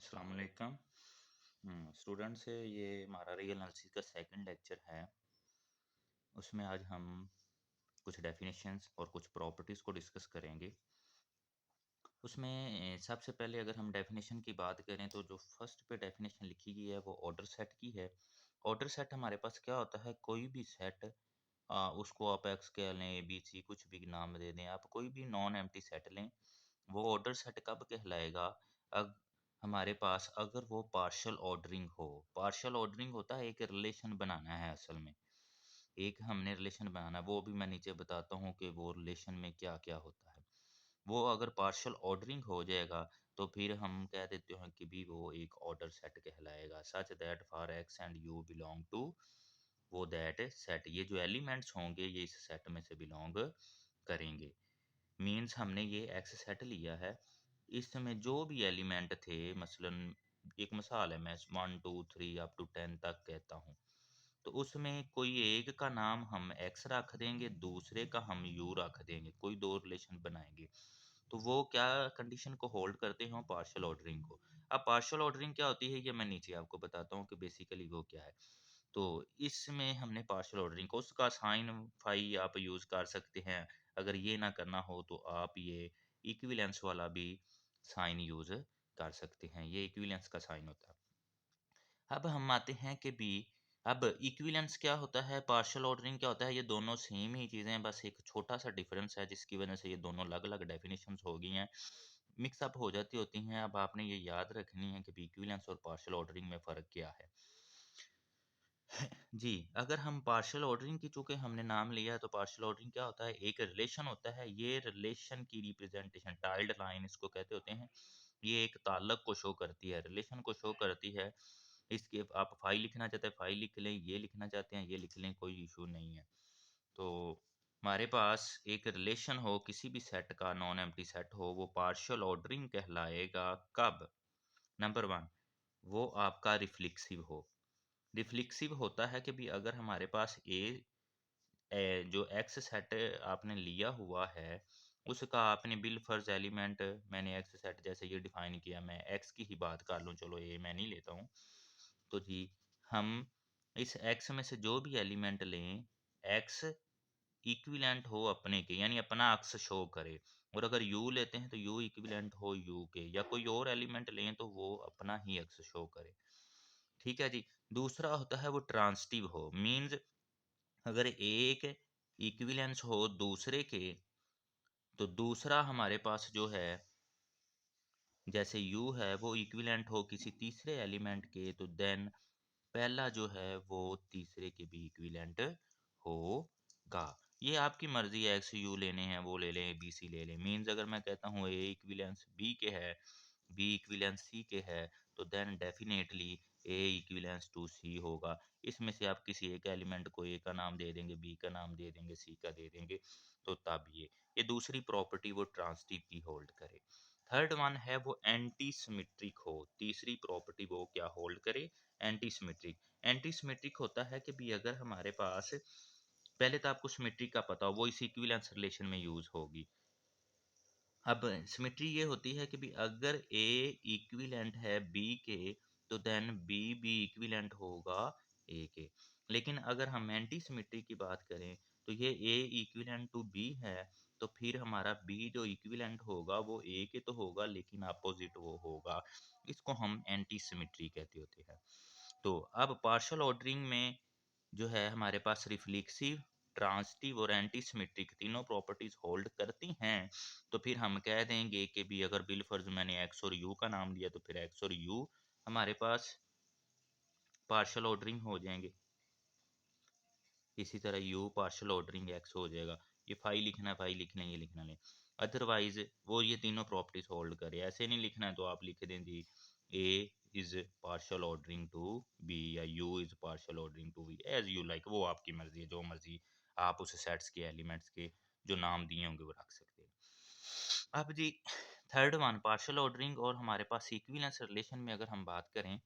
अस्सलाम वालेकुम। स्टूडेंट्स ये हमारा रियल एनालिसिस का सेकंड लेक्चर है। उसमें आज हम कुछ डेफिनेशंस और कुछ प्रॉपर्टीज़ को डिस्कस करेंगे। उसमें सबसे पहले अगर हम डेफिनेशन की बात करें तो जो फर्स्ट पे डेफिनेशन लिखी गई है वो ऑर्डर सेट की है। ऑर्डर सेट हमारे पास क्या होता है, कोई भी सेट उसको आप एक्स कह लें, बी सी कुछ भी नाम दे दें, आप कोई भी नॉन एम्प्टी सेट लें, वो ऑर्डर सेट कब कहलाएगा? अग हमारे पास अगर वो पार्शियल ऑर्डरिंग हो। पार्शियल ऑर्डरिंग होता है एक रिलेशन बनाना है असल में। एक हमने रिलेशन बनाना है, वो भी मैं नीचे बताता हूँ कि वो रिलेशन में क्या-क्या होता है। वो अगर पार्शियल ऑर्डरिंग हो जाएगा तो फिर हम कह देते हैं कि भी वो एक ऑर्डर सेट कहलाएगा। Such that for x and y belong to वो दैट सेट। ये जो एलिमेंट्स होंगे ये इस सेट में से बिलॉन्ग करेंगे। मीन्स हमने ये एक्स सेट लिया है, इसमें जो भी एलिमेंट थे, मसलन एक मिसाल है, मैं 1 2 3 अप टू 10 तक कहता हूँ, तो उसमें कोई एक का नाम हम एक्स रख देंगे, दूसरे का हम यू रख देंगे, कोई दो रिलेशन बनाएंगे। तो वो क्या कंडीशन को होल्ड करते हैं? पार्शियल ऑर्डरिंग को। अब पार्शियल ऑर्डरिंग क्या होती है ये मैं नीचे आपको बताता हूँ कि बेसिकली वो क्या है। तो इसमें हमने पार्शियल ऑर्डरिंग को उसका साइन फाई आप यूज़ कर सकते हैं। अगर ये ना करना हो तो आप ये इक्विवेलेंस वाला भी साइन यूज़ कर सकते हैं। ये इक्विवेलेंस का साइन होता है। अब हम आते हैं कि बी अब इक्विवेलेंस क्या होता है, पार्शियल ऑर्डरिंग क्या होता है, ये दोनों सेम ही चीज़ें हैं, बस एक छोटा-सा डिफरेंस है जिसकी वजह से ये दोनों अलग-अलग डेफिनिशंस हो गई हैं। मिक्स अप हो जाती होती हैं। अब आपने ये याद रखनी है कि इक्विवेलेंस और पार्शियल ऑर्डरिंग में फ़र्क क्या है। जी, अगर हम पार्शियल ऑर्डरिंग की चूँकि हमने नाम लिया है तो पार्शियल ऑर्डरिंग क्या होता है, एक रिलेशन होता है, ये रिलेशन की रिप्रेजेंटेशन टाइल्ड लाइन इसको कहते होते हैं। ये एक ताल्लुक को शो करती है, रिलेशन को शो करती है। इसके आप फाई लिखना चाहते हैं फाई लिख लें, ये लिखना चाहते हैं ये लिख लें, कोई इश्यू नहीं है। तो हमारे पास एक रिलेशन हो किसी भी सेट का, नॉन एम्प्टी सेट हो, वो पार्शियल ऑर्डरिंग कहलाएगा कब? नंबर 1, वो आपका रिफ्लेक्सिव हो। रिफ्लेक्सिव होता है कि भी अगर हमारे पास जो एक्स सेट आपने लिया हुआ है, उसका आपने बिलफ़र्ज़ एलिमेंट मैंने एक्स सेट जैसे ये डिफ़ाइन किया, मैं एक्स की ही बात कर लूँ, चलो ए मैं नहीं लेता हूँ। तो जी, हम इस एक्स में से जो भी एलिमेंट लें, एक्स इक्विवेलेंट हो अपने के, यानी अपना अक्स शो करे। और अगर यू लेते हैं तो यू इक्विवेलेंट हो यू के, या कोई और एलिमेंट लें तो वो अपना ही अक्स शो करे। ठीक है जी। दूसरा होता है वो ट्रांसिटिव हो, मीन्स अगर एक इक्विवेलेंस हो दूसरे के, तो दूसरा हमारे पास जो है, जैसे u है वो इक्विवेलेंट हो किसी तीसरे एलिमेंट के, तो देन पहला जो है वो तीसरे के भी इक्विवेलेंट होगा। ये आपकी मर्ज़ी है, एक्स यू लेने हैं वो ले लें, बी सी ले लें। मीन्स अगर मैं कहता हूँ ए इक्विवेलेंस बी के है, बी इक्विवेलेंस सी के है, तो then definitely a equivalence to C होगा। इसमें से आप किसी एक एलिमेंट को ए का नाम दे देंगे, बी का नाम दे देंगे, सी का दे देंगे, तो तब ये दूसरी प्रॉपर्टी वो ट्रांसिटिव की होल्ड करे। थर्ड वन है वो एंटी सिमेट्रिक हो। तीसरी प्रॉपर्टी वो क्या होल्ड करे? Anti symmetric. एंटी सिमेट्रिक होता है कि भी अगर हमारे पास, पहले तो आपको सिमेट्रिक का पता हो, वो इस इक्विवेलेंस रिलेशन में यूज़ होगी। अब सिमेट्री ये होती है कि भी अगर ए इक्विवेलेंट है बी के, तो देन बी भी इक्विवेलेंट होगा ए के। लेकिन अगर हम एंटी सिमेट्री की बात करें तो ये ए इक्विवेलेंट टू बी है, तो फिर हमारा बी जो इक्विवेलेंट होगा वो ए के तो होगा लेकिन अपोजिट वो होगा। इसको हम एंटी सिमेट्री कहते होते हैं। तो अब पार्शियल ऑर्डरिंग में जो है हमारे पास रिफ्लेक्सिव, ट्रांसिटिव और एंटी सिमेट्रिक तीनों प्रॉपर्टीज होल्ड करती हैं। तो फिर हम कह देंगे कि भी अगर बिलफर्ज मैंने एक्स और यू का नाम दिया तो फिर एक्स और यू हमारे पास पार्शियल ऑर्डरिंग हो जाएंगे। इसी तरह यू पार्शियल ऑर्डरिंग एक्स हो जाएगा। ये फाई लिखना है फाई लिखना है, ये लिखना है। अदरवाइज वो ये तीनों प्रॉपर्टीज होल्ड करे। ऐसे नहीं लिखना है तो आप लिख दें जी A is partial ordering to B, या U is partial ordering to B, as you like. वो आपकी मर्जी है, जो मर्जी आप उस सेट्स के एलिमेंट्स के जो नाम दिए होंगे वो रख सकते हैं। अब जी थर्ड वन पार्शियल ऑर्डरिंग और हमारे पास इक्विवेलेंस रिलेशन में अगर हम बात करें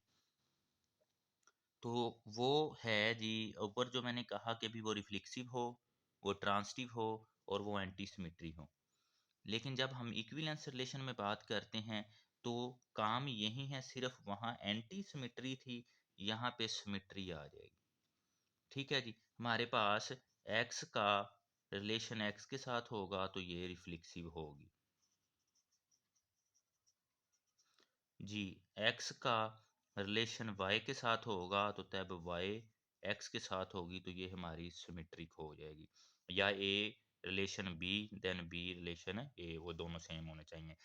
तो वो है जी, ऊपर जो मैंने कहा कि भी वो रिफ्लेक्सिव हो, वो ट्रांसिटिव हो और वो एंटी सिमेट्री हो। लेकिन जब हम इक्विवेलेंस रिलेशन में बात करते हैं तो काम यही है, सिर्फ वहाँ एंटी सिमेट्री थी, यहाँ पे सिमेट्री आ जाएगी। ठीक है जी, हमारे पास x का रिलेशन x के साथ होगा तो ये रिफ्लेक्सिव होगी। जी, x का रिलेशन y के साथ होगा तो तब y x के साथ होगी तो ये हमारी सिमेट्रिक हो जाएगी। या a relation b then b relation a, वो दोनों सेम होने चाहिए।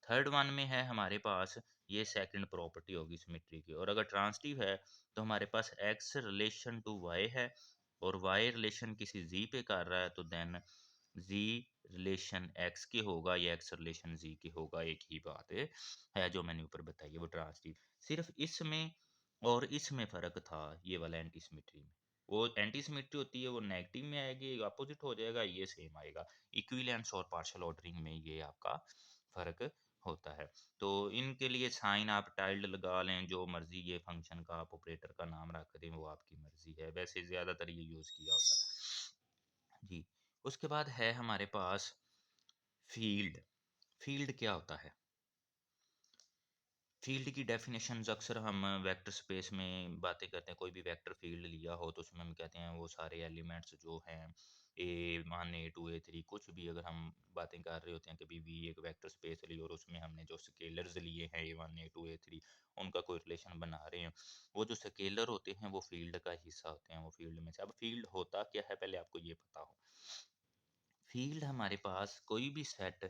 थर्ड वन में है हमारे पास, ये सेकंड प्रॉपर्टी होगी सिमेट्री की। और अगर ट्रांसिटिव है तो हमारे पास x रिलेशन टू y है और y रिलेशन किसी z पे कर रहा है तो देन z रिलेशन x के होगा या x रिलेशन z के होगा, एक ही बात है जो मैंने ऊपर बताई है वो ट्रांसिटिव। सिर्फ इसमें और इसमें फ़र्क था, ये वाला एंटी सिमेट्री में। वो एंटी सिमेट्री होती है वो नेगेटिव में आएगी, अपोजिट हो जाएगा, ये सेम आएगा। इक्विवेलेंस और पार्शियल ऑर्डरिंग में ये आपका फ़र्क होता है। तो इनके लिए साइन आप टाइल्ड लगा लें, जो मर्ज़ी ये फंक्शन का आप ऑपरेटर का नाम रख दें, वो आपकी मर्ज़ी है। वैसे ज़्यादातर ये यूज़ किया होता है। जी, उसके बाद है हमारे पास फ़ील्ड। फ़ील्ड क्या होता है? फ़ील्ड की डेफ़िनेशंस अक्सर हम वेक्टर स्पेस में बातें करते हैं। कोई भी वेक्टर फ़ील्ड लिया हो तो उसमें हम कहते हैं वो सारे एलिमेंट्स जो हैं A1 A2 A3 कुछ भी अगर हम बातें कर रहे होते हैं, कभी भी एक वेक्टर स्पेस ली और उसमें हमने जो स्केलर्स लिए हैं A1 A2 A3 उनका कोई रिलेशन बना रहे हैं, वो जो स्केलर होते हैं वो फ़ील्ड का हिस्सा होते हैं, वो फ़ील्ड में से। अब फ़ील्ड होता क्या है पहले आपको ये पता हो। फ़ील्ड हमारे पास कोई भी सेट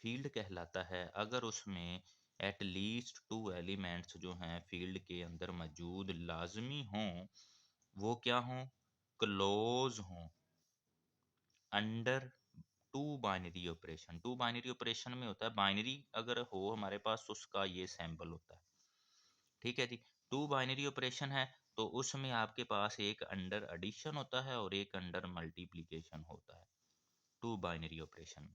फ़ील्ड कहलाता है अगर उसमें एट लीस्ट 2 एलिमेंट्स जो हैं फ़ील्ड के अंदर मौजूद लाज़मी हों, वो क्या हों? क्लोज़ हों under 2 binary operation. 2 binary operation में होता है बाइनरी अगर हो हमारे पास तो उसका ये सिंबल होता है। ठीक है जी? 2 बाइनरी ऑपरेशन है तो उसमें आपके पास एक अंडर एडिशन होता है और एक अंडर मल्टीप्लिकेशन होता है। 2 बाइनरी ऑपरेशन।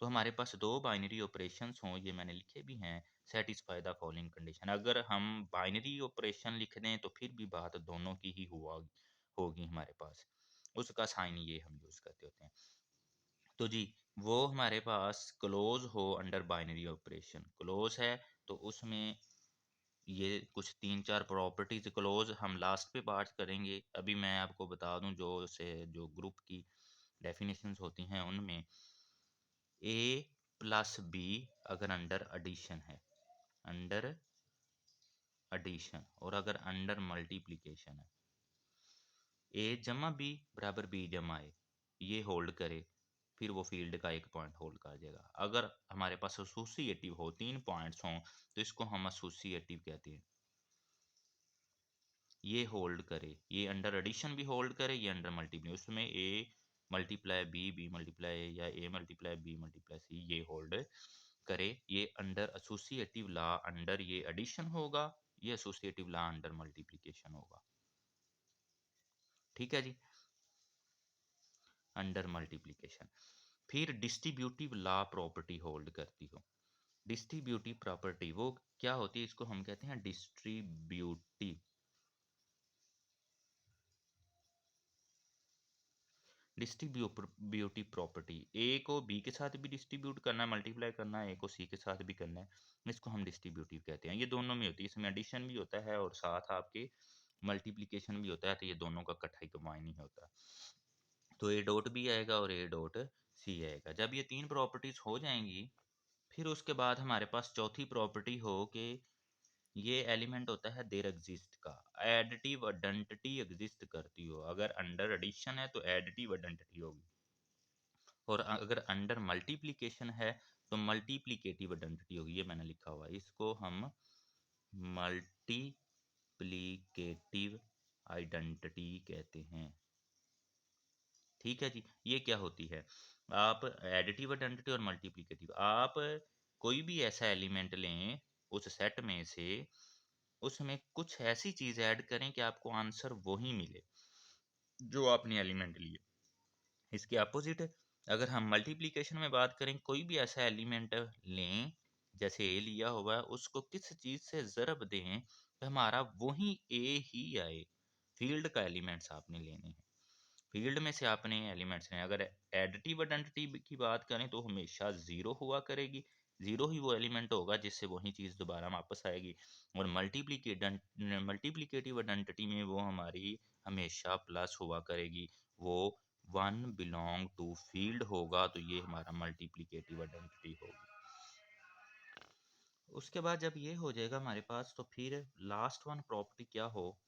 तो हमारे पास 2 बाइनरी ऑपरेशंस हों, ये मैंने लिखे भी हैं, सैटिस्फाई द फॉलोइंग कंडीशन। अगर हम बाइनरी ऑपरेशन लिख दें तो फिर भी बात दोनों की ही हुआ होगी हमारे पास। उसका साइन ये हम यूज़ करते होते हैं। तो जी, वो हमारे पास क्लोज़ हो अंडर बाइनरी ऑपरेशन। क्लोज़ है तो उसमें ये कुछ 3-4 प्रॉपर्टीज़ क्लोज़ हम लास्ट पे बात करेंगे। अभी मैं आपको बता दूँ जो ग्रुप की डेफिनेशंस होती हैं उनमें ए प्लस बी अगर अंडर एडिशन है, अंडर एडिशन और अगर अंडर मल्टीप्लिकेशन है, ए जमा बी बराबर बी जमा ए, ये होल्ड करे, फिर वो फील्ड का एक पॉइंट होल्ड कर जाएगा। अगर हमारे पास एसोसिएटिव हो, 3 पॉइंट्स हों, तो इसको हम एसोसिएटिव कहते हैं। ये होल्ड करे, ये अंडर एडिशन भी होल्ड करे, ये अंडर मल्टीप्लाई, उसमें A multiply B, B multiply ए या A multiply B multiply C ये होल्ड करे। ये अंडर एसोसिएटिव लॉ अंडर ये एडिशन होगा, ये एसोसिएटिव लॉ अंडर मल्टीप्लिकेशन होगा। ठीक है जी, अंडर मल्टीप्लिकेशन। फिर डिस्ट्रीब्यूटिव लॉ प्रॉपर्टी होल्ड करती हो। डिस्ट्रीब्यूटिव प्रॉपर्टी वो क्या होती है, इसको हम कहते हैं डिस्ट्रीब्यूटिव डिस्ट्रीब्यूटिव प्रॉपर्टी। ए को बी के साथ भी डिस्ट्रीब्यूट करना है, मल्टीप्लाई करना है, ए को सी के साथ भी करना है, इसको हम डिस्ट्रीब्यूटिव कहते हैं। ये दोनों में होती है, इसमें एडिशन भी होता है और साथ आपके मल्टीप्लिकेशन भी होता है, तो ये दोनों का इकट्ठा ही कंबाइन ही होता है। तो ए डॉट बी आएगा और ए डॉट सी आएगा। जब ये 3 प्रॉपर्टीज हो जाएंगी फिर उसके बाद हमारे पास चौथी प्रॉपर्टी हो कि ये एलिमेंट होता है देयर एग्जिस्ट का, एडिटिव आइडेंटिटी एग्जिस्ट करती हो। अगर अंडर एडिशन है तो एडिटिव आइडेंटिटी होगी और अगर अंडर मल्टीप्लिकेशन है तो मल्टीप्लिकेटिव आइडेंटिटी होगी। ये मैंने लिखा हुआ है, इसको हम मल्टीप्लिकेटिव आइडेंटिटी कहते हैं। ठीक है जी, ये क्या होती है? आप एडिटिव आइडेंटिटी और मल्टीप्लिकेटिव, आप कोई भी ऐसा एलिमेंट लें उस सेट में से, उसमें कुछ ऐसी चीज़ ऐड करें कि आपको आंसर वही मिले जो आपने एलिमेंट लिए। इसके अपोजिट अगर हम मल्टीप्लिकेशन में बात करें, कोई भी ऐसा एलिमेंट लें जैसे ए लिया हुआ है, उसको किस चीज़ से ज़रब दें तो हमारा वही ए ही आए। फील्ड का एलिमेंट्स आपने लेने हैं, फील्ड में से आपने एलिमेंट्स लें। अगर एडिटिव आइडेंटिटी की बात करें तो हमेशा ज़ीरो हुआ करेगी, ज़ीरो ही वो एलिमेंट होगा जिससे वही चीज़ दोबारा वापस आएगी। और मल्टीप्लिकेटिव आइडेंटिटी में वो हमारी हमेशा प्लस हुआ करेगी। वो 1 बिलोंग टू फील्ड होगा, तो ये हमारा मल्टीप्लिकेटिव आइडेंटिटी होगी। उसके बाद जब ये हो जाएगा हमारे पास, तो फिर लास्ट वन प्रॉपर्टी क्या हो,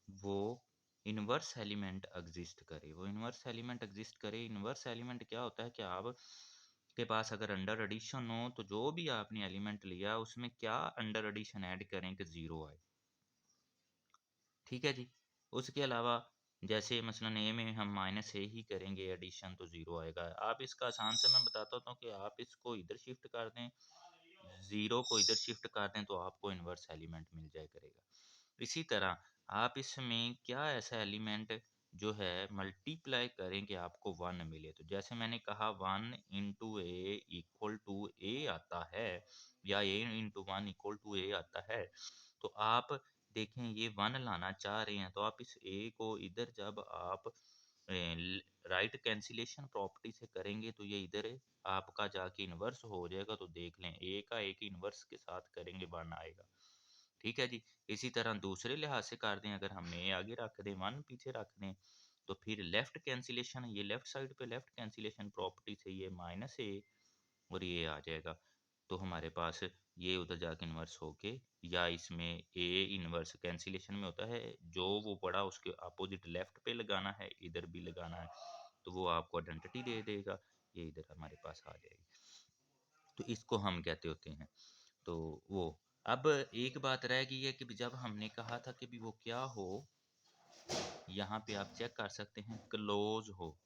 वो इनवर्स एलिमेंट एग्जिस्ट करे। वो इनवर्स एलिमेंट एग्जिस्ट करे, इनवर्स एलिमेंट क्या होता है कि आप के पास अगर अंडर एडिशन हो तो जो भी आपने एलिमेंट लिया उसमें क्या अंडर एडिशन ऐड करें कि ज़ीरो आए। ठीक है जी। उसके अलावा जैसे मसलन ए में हम माइनस ए ही करेंगे एडिशन तो ज़ीरो आएगा। आप इसका आसान से मैं बताता हूँ कि आप इसको इधर शिफ्ट कर दें, ज़ीरो को इधर शिफ्ट कर दें, तो आपको इन्वर्स एलिमेंट मिल जाया करेगा। इसी तरह आप इसमें क्या ऐसा एलिमेंट जो है मल्टीप्लाई करें कि आपको वन मिले। तो जैसे मैंने कहा 1 × A = A आता है, या A × 1 = A आता है। तो आप देखें ये वन लाना चाह रहे हैं, तो आप इस ए को इधर जब आप राइट कैंसिलेशन प्रॉपर्टी से करेंगे तो ये इधर आपका जाके इन्वर्स हो जाएगा। तो देख लें ए का एक इन्वर्स के साथ करेंगे वन आएगा। ठीक है जी। इसी तरह दूसरे लिहाज से कर दें, अगर हम ए आगे रख दें वन पीछे रख दें, तो फिर लेफ्ट कैंसिलेशन, ये लेफ्ट साइड पे लेफ्ट कैंसिलेशन प्रॉपर्टी से ये -A और ये आ जाएगा। तो हमारे पास ये उधर जाके इन्वर्स होके, या इसमें ए इन्वर्स कैंसिलेशन में होता है, जो वो पड़ा उसके अपोजिट लेफ्ट पे लगाना है, इधर भी लगाना है, तो वो आपको आइडेंटिटी दे देगा। ये इधर हमारे पास आ जाएगी। तो इसको हम कहते होते हैं, तो वो। अब एक बात रह गई है कि जब हमने कहा था कि भी वो क्या हो, यहाँ पे आप चेक कर सकते हैं क्लोज हो।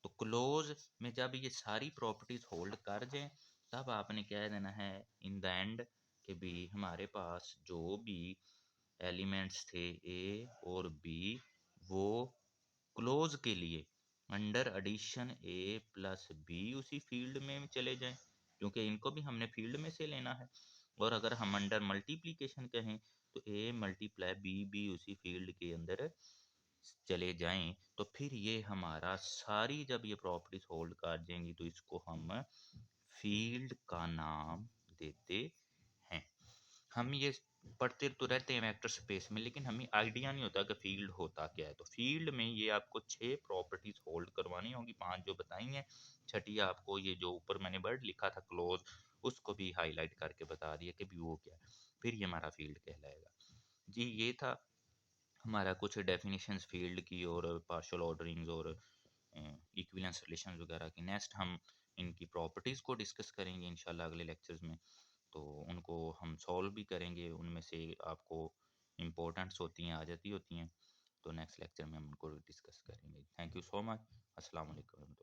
तो क्लोज में जब ये सारी प्रॉपर्टीज होल्ड कर जाएं, तब आपने कह देना है इन द एंड कि भी हमारे पास जो भी एलिमेंट्स थे ए और बी, वो क्लोज के लिए अंडर एडिशन ए प्लस बी उसी फील्ड में चले जाएं, क्योंकि इनको भी हमने फील्ड में से लेना है। और अगर हम अंडर मल्टीप्लिकेशन कहें तो ए मल्टीप्लाई बी भी उसी फील्ड के अंदर चले जाएं। तो फिर ये हमारा सारी जब ये प्रॉपर्टीज होल्ड कर जाएंगी, तो इसको हम फील्ड का नाम देते हैं। हम ये पढ़ते तो रहते हैं वेक्टर स्पेस में, लेकिन हमें आइडिया नहीं होता कि फील्ड होता क्या है। तो फील्ड में ये आपको 6 प्रॉपर्टीज होल्ड करवानी होंगी, 5 जो बताई हैं। छठी आपको ये जो ऊपर मैंने वर्ड लिखा था क्लोज, उसको भी हाईलाइट करके बता दिया कि भी वो क्या है। फिर ये हमारा फील्ड कहलाएगा जी। ये था हमारा कुछ डेफिनेशंस फील्ड की और पार्शियल ऑर्डरिंग्स और इक्विवेलेंस रिलेशंस वगैरह की। नेक्स्ट हम इनकी प्रॉपर्टीज़ को डिस्कस करेंगे इंशाल्लाह अगले लेक्चर्स में। तो उनको हम सॉल्व भी करेंगे, उनमें से आपको इम्पोर्टेंट्स होती हैं, आ जाती होती हैं। तो नेक्स्ट लेक्चर में हम उनको डिस्कस करेंगे। Thank you so much. अस्सलाम वालेकुम।